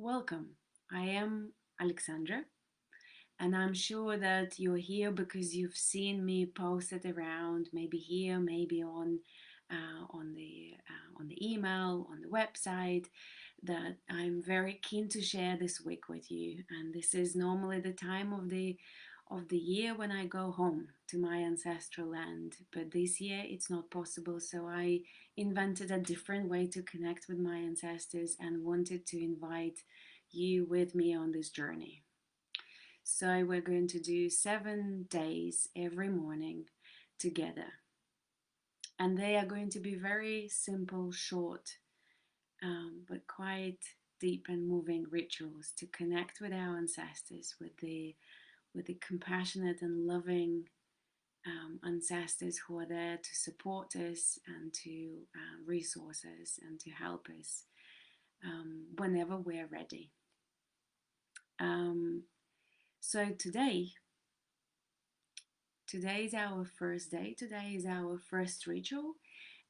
Welcome. I am Aleksandra, and I'm sure that you're here because you've seen me post it around, maybe here, maybe on the email, on the website. That I'm very keen to share this week with you. And this is normally the time of the year when I go home to my ancestral land. But this year it's not possible, so I invented a different way to connect with my ancestors and wanted to invite you with me on this journey. So we're going to do 7 days every morning together. And they are going to be very simple, short, but quite deep and moving rituals to connect with our ancestors, with the compassionate and loving ancestors who are there to support us and to resource us and to help us whenever we're ready. So today is our first day. Today is our first ritual.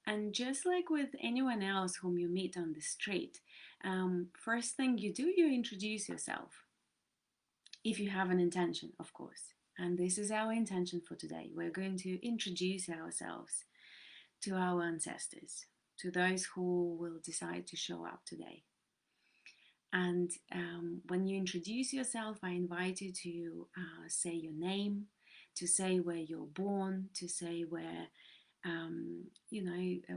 And just like with anyone else whom you meet on the street, first thing you do, you introduce yourself. If you have an intention, of course. And this is our intention for today. We're going to introduce ourselves to our ancestors, to those who will decide to show up today. And when you introduce yourself, I invite you to say your name, to say where you're born, to say where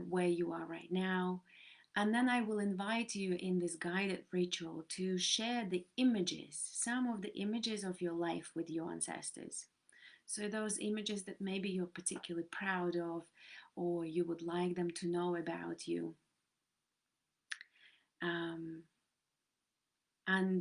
where you are right now. And then I will invite you in this guided ritual to share the images, some of the images of your life with your ancestors. So those images that maybe you're particularly proud of or you would like them to know about you. And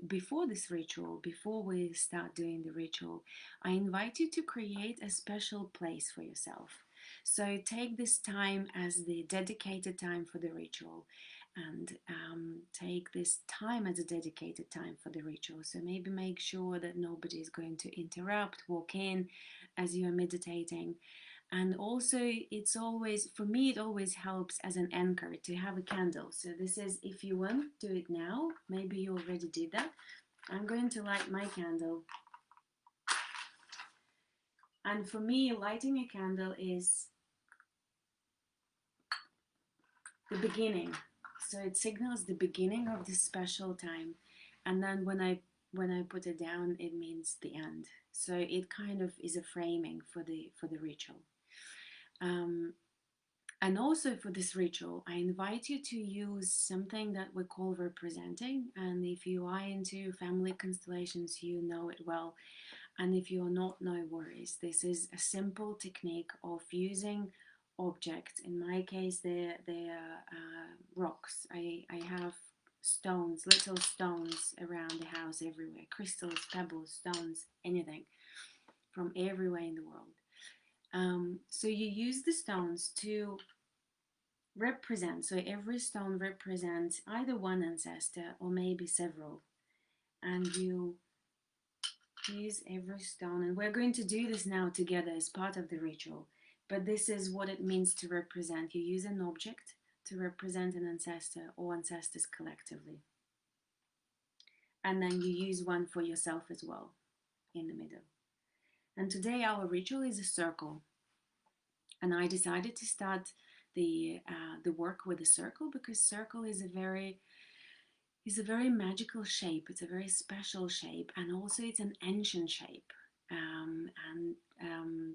before this ritual, before we start doing the ritual, I invite you to create a special place for yourself. So take this time as the dedicated time for the ritual, and take this time as a dedicated time for the ritual. So maybe make sure that nobody is going to interrupt, walk in as you are meditating. And also, it's always, for me, it always helps as an anchor to have a candle. So this is, if you want, do it now. Maybe you already did that. I'm going to light my candle. And for me, lighting a candle is the beginning. So it signals the beginning of this special time. And then when I put it down, it means the end. So it kind of is a framing for the ritual. And also for this ritual, I invite you to use something that we call representing. And if you are into family constellations, you know it well. And if you are not, no worries. This is a simple technique of using objects. In my case, they're rocks. I have stones, little stones around the house everywhere. Crystals, pebbles, stones, anything from everywhere in the world. So you use the stones to represent. So every stone represents either one ancestor or maybe several. And you use every stone. And we're going to do this now together as part of the ritual. But this is what it means to represent. You use an object to represent an ancestor or ancestors collectively. And then you use one for yourself as well in the middle. And today our ritual is a circle. And I decided to start the work with a circle because circle is a very magical shape. It's a very special shape, and also it's an ancient shape.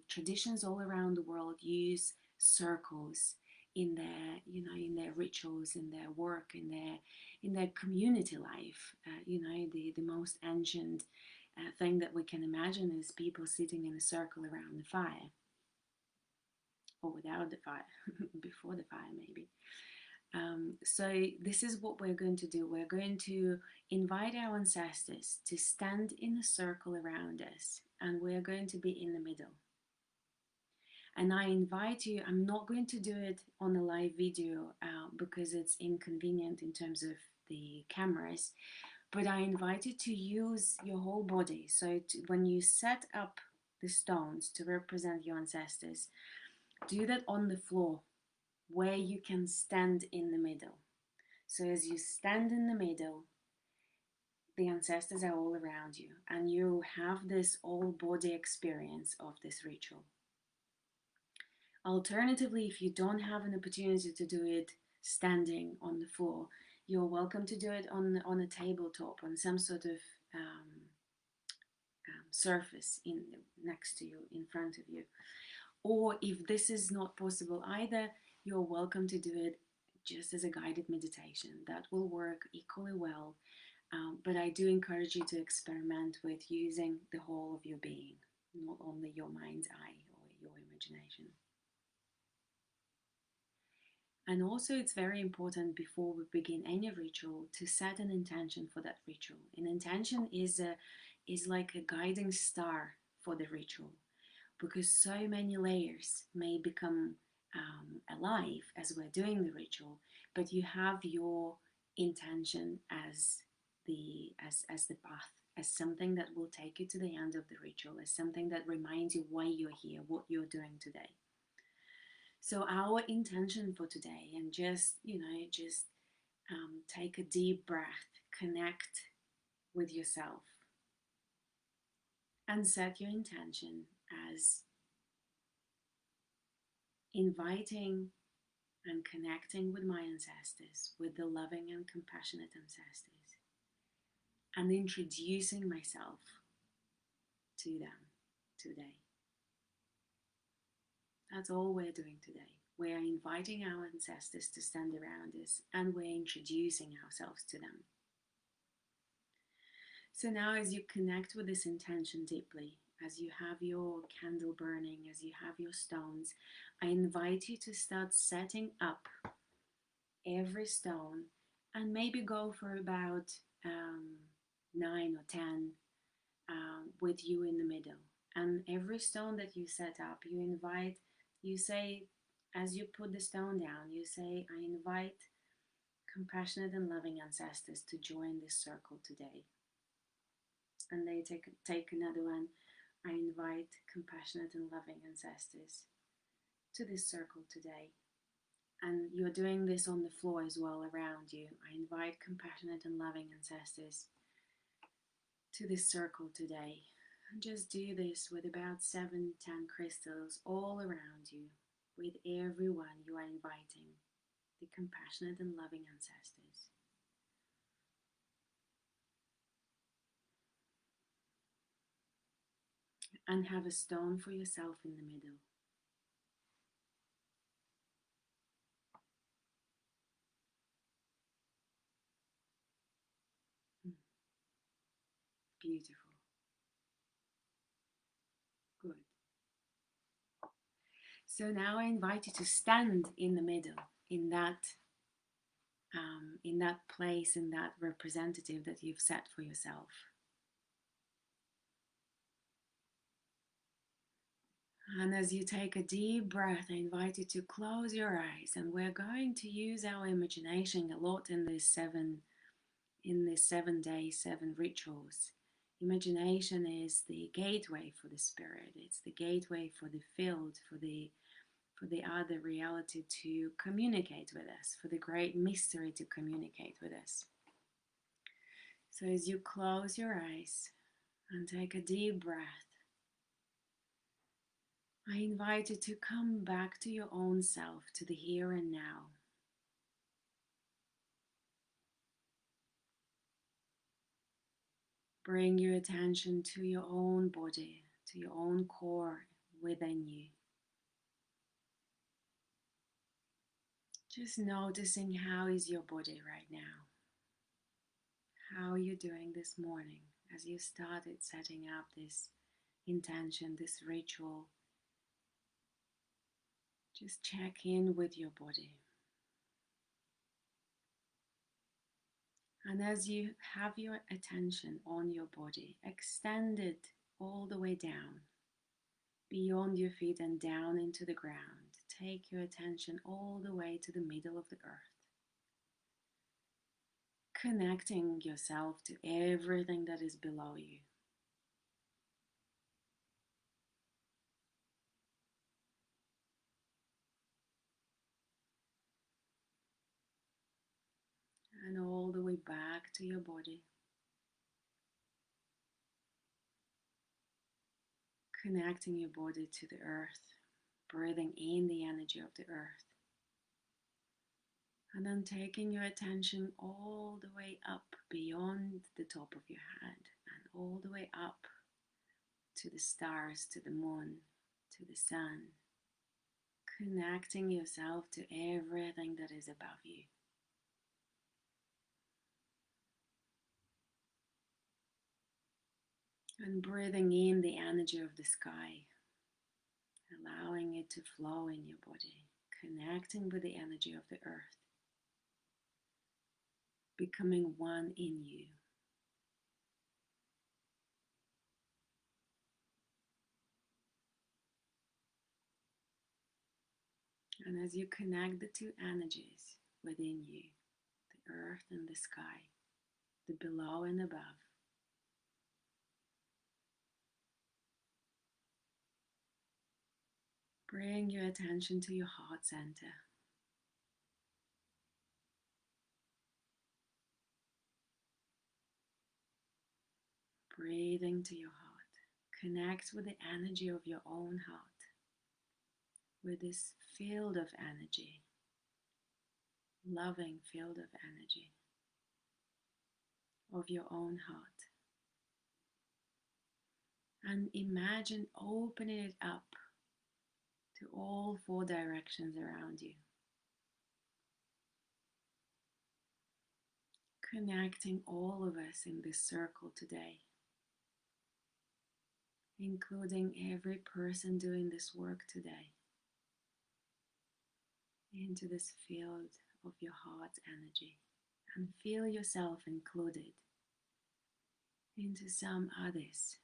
Traditions all around the world use circles in their rituals, in their work, in their community life. The most ancient thing that we can imagine is people sitting in a circle around the fire, or without the fire, before the fire maybe. So this is what we're going to do. We're going to invite our ancestors to stand in a circle around us, and we're going to be in the middle. And I invite you, I'm not going to do it on a live video because it's inconvenient in terms of the cameras, but I invite you to use your whole body. So when you set up the stones to represent your ancestors, do that on the floor where you can stand in the middle. So as you stand in the middle, the ancestors are all around you, and you have this all body experience of this ritual. Alternatively, if you don't have an opportunity to do it standing on the floor, you're welcome to do it on a tabletop, on some sort of um, surface next to you, in front of you. Or if this is not possible either, you're welcome to do it just as a guided meditation. That will work equally well. But I do encourage you to experiment with using the whole of your being, not only your mind's eye or your imagination. And also, it's very important before we begin any ritual to set an intention for that ritual. An intention is like a guiding star for the ritual, because so many layers may become alive as we're doing the ritual, but you have your intention as the path, as something that will take you to the end of the ritual, as something that reminds you why you're here, what you're doing today. So our intention for today, and just take a deep breath, connect with yourself, and set your intention as inviting and connecting with my ancestors, with the loving and compassionate ancestors, and introducing myself to them today. That's all we're doing today. We're inviting our ancestors to stand around us, and we're introducing ourselves to them. So now, as you connect with this intention deeply, as you have your candle burning, as you have your stones, I invite you to start setting up every stone, and maybe go for about 9 or 10 with you in the middle. And every stone that you set up, you say, as you put the stone down, you say, I invite compassionate and loving ancestors to join this circle today. And they take another one. I invite compassionate and loving ancestors to this circle today. And you're doing this on the floor as well around you. I invite compassionate and loving ancestors to this circle today. And just do this with about 7-10 crystals all around you, with everyone you are inviting, the compassionate and loving ancestors. And have a stone for yourself in the middle. Beautiful. Good. So now I invite you to stand in the middle, in that place, in that representative that you've set for yourself. And as you take a deep breath, I invite you to close your eyes, and we're going to use our imagination a lot in these 7 days, 7 rituals. Imagination is the gateway for the spirit. It's the gateway for the field, for the other reality to communicate with us, for the great mystery to communicate with us. So as you close your eyes and take a deep breath, I invite you to come back to your own self, to the here and now. Bring your attention to your own body, to your own core within you. Just noticing, how is your body right now? How are you doing this morning as you started setting up this intention, this ritual? Just check in with your body. And as you have your attention on your body, extend it all the way down, beyond your feet and down into the ground. Take your attention all the way to the middle of the earth, connecting yourself to everything that is below you. and all the way back to your body. Connecting your body to the earth, breathing in the energy of the earth. And then taking your attention all the way up beyond the top of your head and all the way up to the stars, to the moon, to the sun. Connecting yourself to everything that is above you. And breathing in the energy of the sky, allowing it to flow in your body, connecting with the energy of the earth, becoming one in you. And as you connect the two energies within you, the earth and the sky, the below and above, bring your attention to your heart center. Breathing to your heart. Connect with the energy of your own heart, with this field of energy, loving field of energy of your own heart. And imagine opening it up to all four directions around you. Connecting all of us in this circle today, including every person doing this work today, into this field of your heart energy. And feel yourself included into some others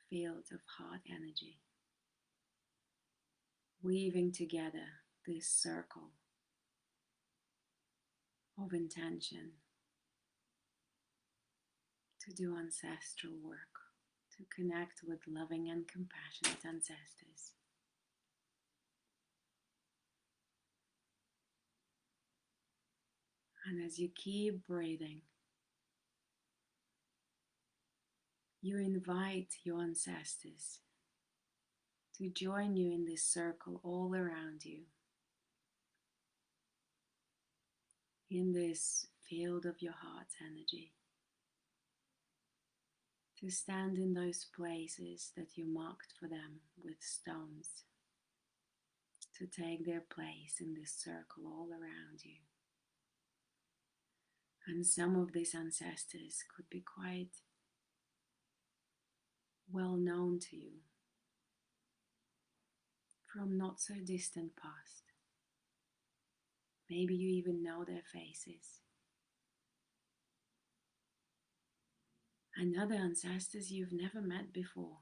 fields of heart energy, weaving together this circle of intention to do ancestral work, to connect with loving and compassionate ancestors. And as you keep breathing, you invite your ancestors to join you in this circle all around you, in this field of your heart's energy, to stand in those places that you marked for them with stones, to take their place in this circle all around you. And some of these ancestors could be quite well known to you from not so distant past. Maybe you even know their faces. And other ancestors you've never met before.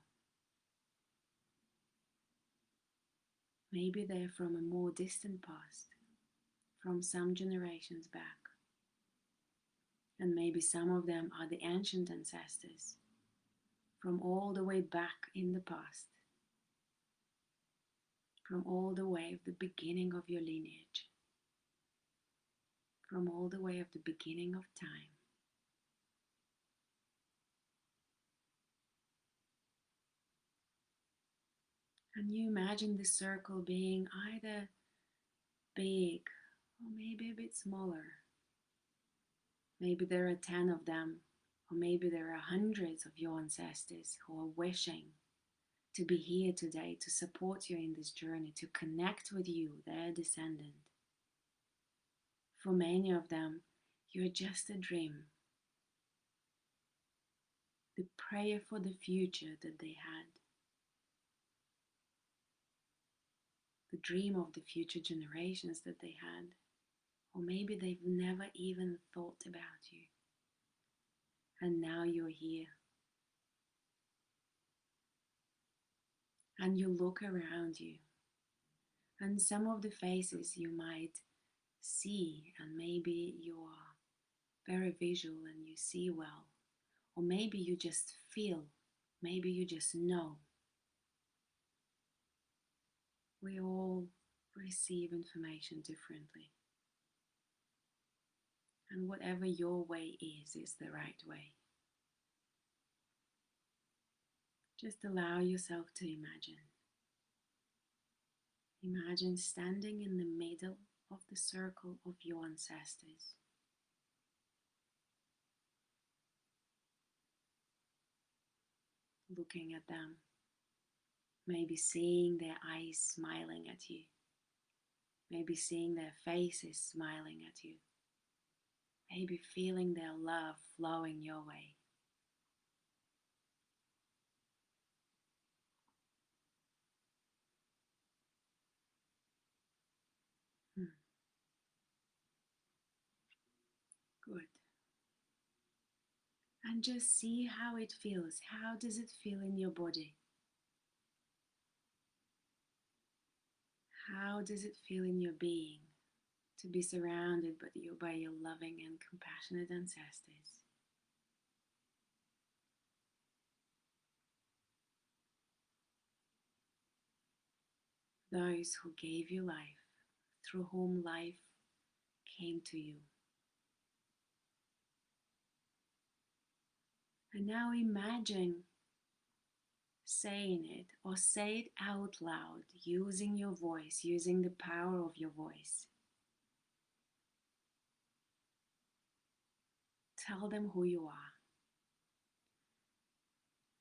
Maybe they're from a more distant past, from some generations back. And maybe some of them are the ancient ancestors, from all the way back in the past, from all the way of the beginning of your lineage, from all the way of the beginning of time. And you imagine this circle being either big or maybe a bit smaller. Maybe there are 10 of them, or maybe there are hundreds of your ancestors who are wishing to be here today to support you in this journey, to connect with you, their descendant. For many of them, you're just a dream, the prayer for the future that they had, the dream of the future generations that they had, or maybe they've never even thought about you. And now you're here. And you look around you, and some of the faces you might see, and maybe you are very visual and you see well, or maybe you just feel, maybe you just know. We all receive information differently. And whatever your way is the right way. Just allow yourself to imagine. Imagine standing in the middle of the circle of your ancestors. Looking at them, maybe seeing their eyes smiling at you, maybe seeing their faces smiling at you, maybe feeling their love flowing your way. Good. And just see how it feels. How does it feel in your body? How does it feel in your being to be surrounded by your loving and compassionate ancestors? Those who gave you life, through whom life came to you. And now imagine saying it, or say it out loud, using your voice, using the power of your voice. Tell them who you are.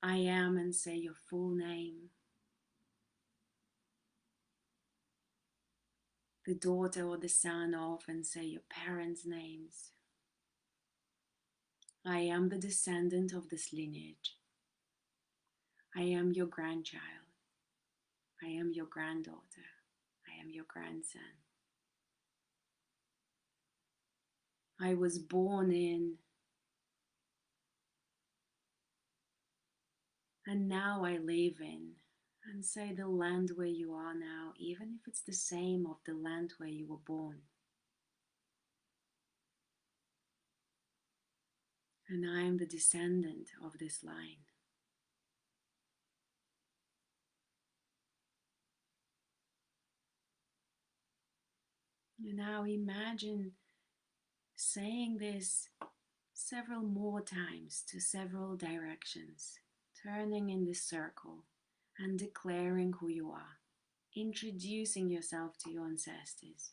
I am, and say your full name. The daughter or the son of, and say your parents' names. I am the descendant of this lineage. I am your grandchild. I am your granddaughter. I am your grandson. I was born in, and now I live in. And say the land where you are now, even if it's the same of the land where you were born. And I am the descendant of this line. And now imagine saying this several more times to several directions, turning in this circle and declaring who you are, introducing yourself to your ancestors,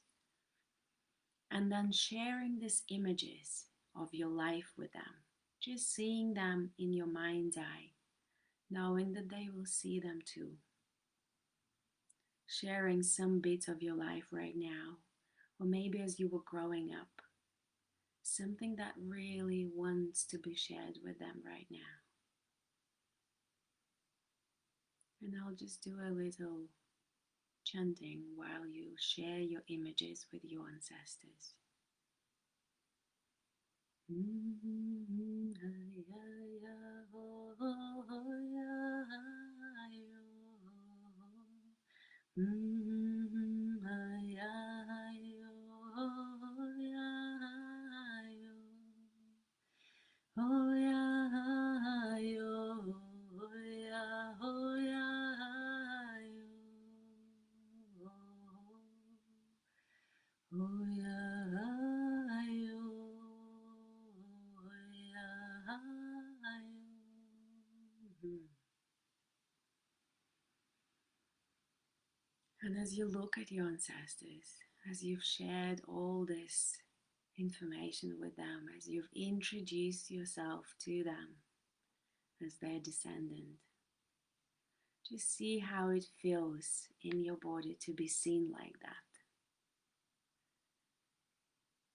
and then sharing these images of your life with them, just seeing them in your mind's eye, knowing that they will see them too. Sharing some bits of your life right now, or maybe as you were growing up, something that really wants to be shared with them right now. And I'll just do a little chanting while you share your images with your ancestors. And as you look at your ancestors, as you've shared all this information with them, as you've introduced yourself to them as their descendant, just see how it feels in your body to be seen like that,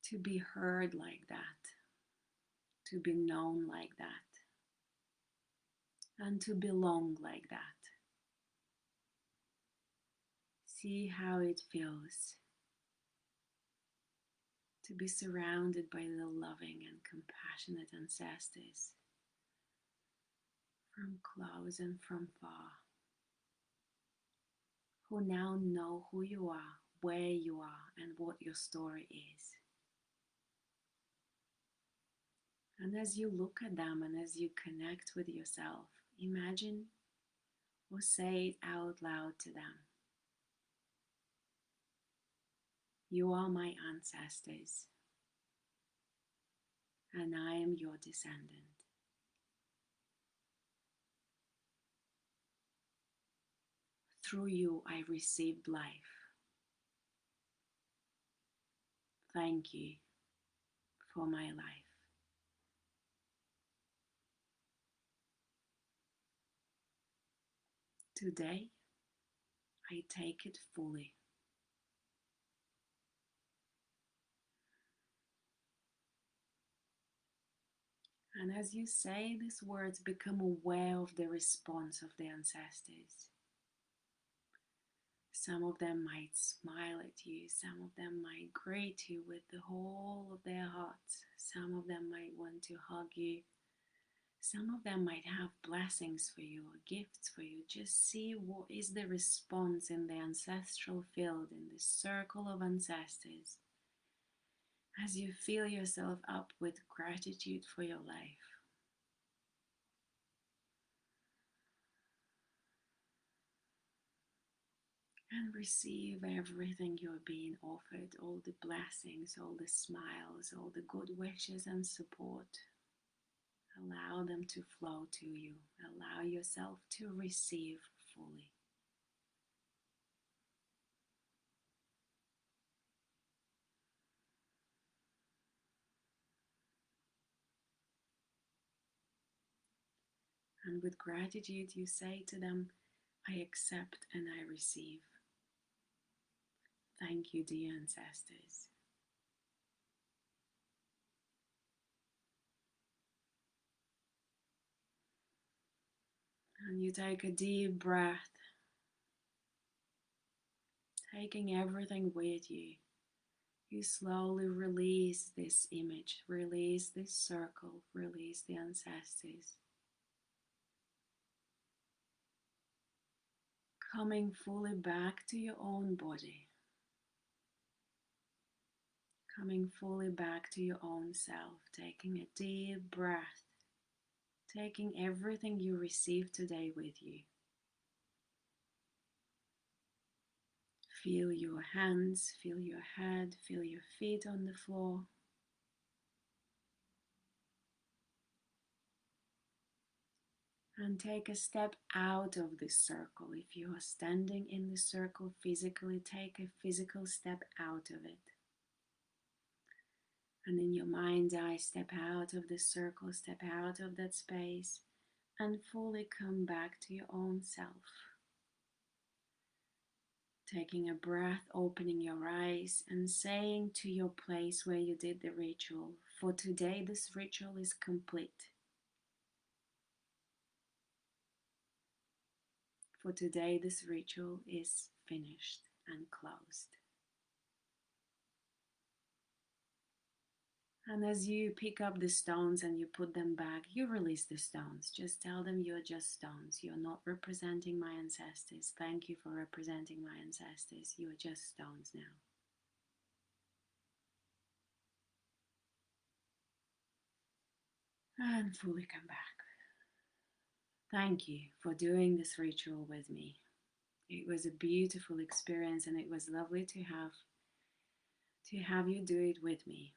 to be heard like that, to be known like that, and to belong like that. See how it feels to be surrounded by the loving and compassionate ancestors from close and from far, who now know who you are, where you are, and what your story is. And as you look at them and as you connect with yourself, imagine or say it out loud to them. You are my ancestors. and I am your descendant. Through you, I received life. Thank you for my life. Today, I take it fully. And as you say these words, become aware of the response of the ancestors. Some of them might smile at you, some of them might greet you with the whole of their hearts, some of them might want to hug you, some of them might have blessings for you or gifts for you. Just see what is the response in the ancestral field, in the circle of ancestors, as you fill yourself up with gratitude for your life. And receive everything you're being offered, all the blessings, all the smiles, all the good wishes and support. Allow them to flow to you. Allow yourself to receive fully. And with gratitude, you say to them, I accept and I receive. Thank you, dear ancestors. And you take a deep breath, taking everything with you. You slowly release this image, release this circle, release the ancestors. Coming fully back to your own body. Coming fully back to your own self, taking a deep breath, taking everything you received today with you. Feel your hands, feel your head, feel your feet on the floor. And take a step out of this circle. If you are standing in the circle physically, take a physical step out of it. And in your mind's eye, step out of the circle, step out of that space, and fully come back to your own self. Taking a breath, opening your eyes, and saying to your place where you did the ritual, for today this ritual is complete. For today this ritual is finished and closed. And as you pick up the stones and you put them back, you release the stones. Just tell them you're just stones. You're not representing my ancestors. Thank you for representing my ancestors. You're just stones now. And fully come back. Thank you for doing this ritual with me. It was a beautiful experience and it was lovely to have you do it with me.